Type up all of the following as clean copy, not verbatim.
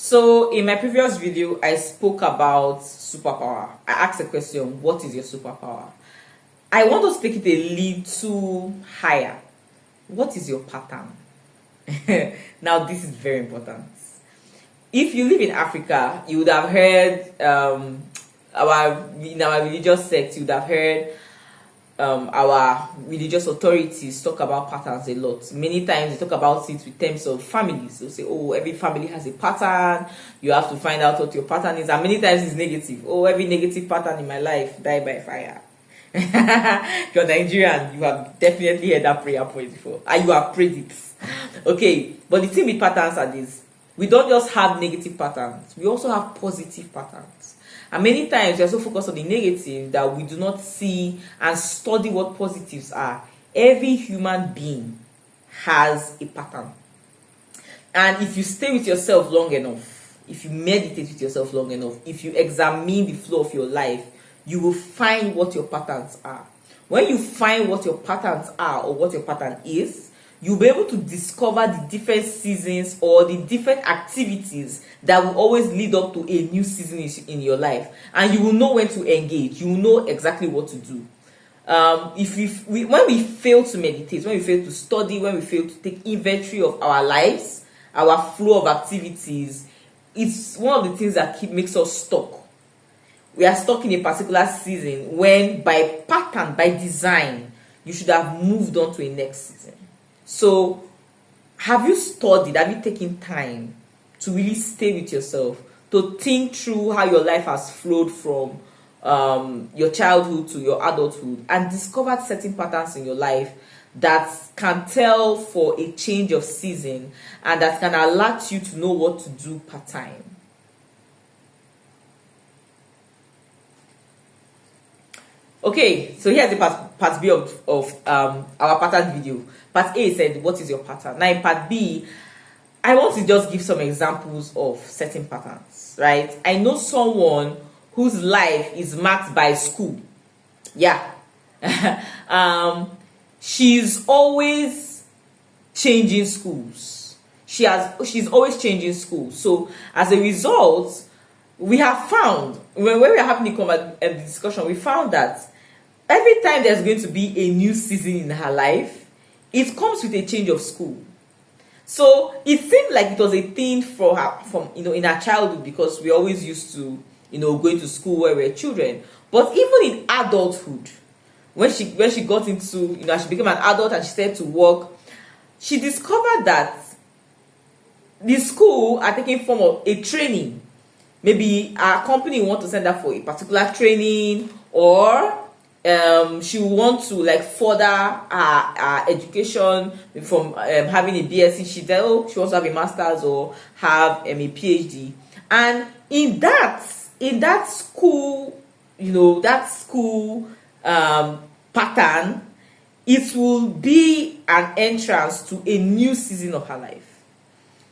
So in my previous video, I spoke about superpower. I asked a question, what is your superpower? I want us to take it a little higher. What is your pattern? Now, this is very important. If you live in Africa, you would have heard in our religious sect, you would have heard our religious authorities talk about patterns a lot. Many times they talk about it with terms of families. They'll say, oh, every family has a pattern. You have to find out what your pattern is. And many times it's negative. Oh, every negative pattern in my life, die by fire. If you're Nigerian, you have definitely heard that prayer point before. And you have prayed it. Okay, but the thing with patterns are this. We don't just have negative patterns. We also have positive patterns. And many times we are so focused on the negative that we do not see and study what positives are. Every human being has a pattern. And if you stay with yourself long enough, if you meditate with yourself long enough, if you examine the flow of your life, you will find what your patterns are. When you find what your patterns are or what your pattern is, you'll be able to discover the different seasons or the different activities that will always lead up to a new season in your life. And you will know when to engage. You will know exactly what to do. When we fail to meditate, when we fail to study, when we fail to take inventory of our lives, our flow of activities, it's one of the things that makes us stuck. We are stuck in a particular season when by pattern, by design, you should have moved on to a next season. So, have you studied, have you taken time to really stay with yourself, to think through how your life has flowed from your childhood to your adulthood and discovered certain patterns in your life that can tell for a change of season and that can alert you to know what to do part time? Okay, so here's the part B of our pattern video. Part A said, what is your pattern? Now in part B, I want to just give some examples of certain patterns, right? I know someone whose life is marked by school. Yeah. She's always changing schools. She's always changing schools. So as a result, we have found, when we are having the discussion, we found that every time there's going to be a new season in her life, it comes with a change of school. So it seemed like it was a thing for her in her childhood, because we always used to going to school when we were children. But even in adulthood, when she got into she became an adult and she started to work, she discovered that the school are taking form of a training. Maybe our company want to send her for a particular training, or she will want to further her education from having a BSc. She wants to have a master's or have a PhD. And in that school, pattern, it will be an entrance to a new season of her life.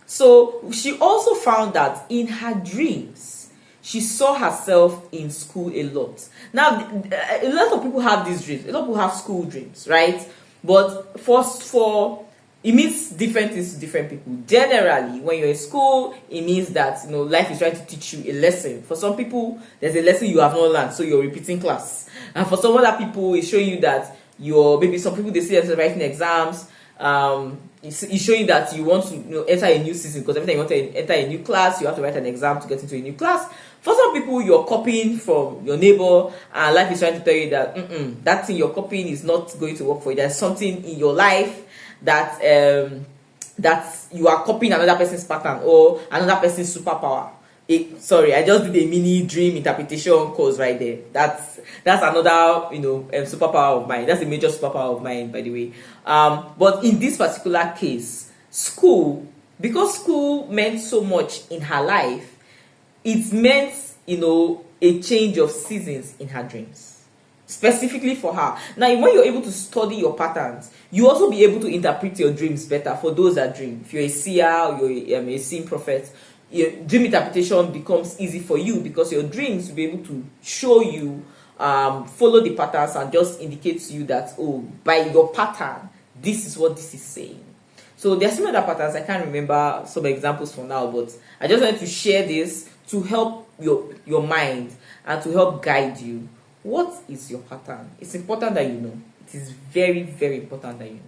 So she also found that in her dreams, she saw herself in school a lot. Now, a lot of people have these dreams. A lot of people have school dreams, right? But for it means different things to different people. Generally, when you're in school, it means that life is trying to teach you a lesson. For some people, there's a lesson you have not learned, so you're repeating class. And for some other people, it's showing you that maybe some people, they see themselves writing exams. It's showing that you want to enter a new season, because every time you want to enter a new class, you have to write an exam to get into a new class. For some people, you're copying from your neighbor, and life is trying to tell you that that thing you're copying is not going to work for you. There's something in your life that you are copying another person's pattern or another person's superpower. Sorry, I just did a mini dream interpretation course right there. That's another superpower of mine. That's a major superpower of mine, by the way. But in this particular case, because school meant so much in her life, it meant a change of seasons in her dreams, specifically for her. Now, when you're able to study your patterns, you also be able to interpret your dreams better. For those that dream, if you're a seer or you're a seeing prophet, your dream interpretation becomes easy for you, because your dreams will be able to show you, follow the patterns and just indicate to you that, oh, by your pattern, this is what this is saying. So there are some other patterns. I can't remember some examples for now, but I just wanted to share this to help your mind and to help guide you. What is your pattern? It's important that you know. It is very, very important that you know.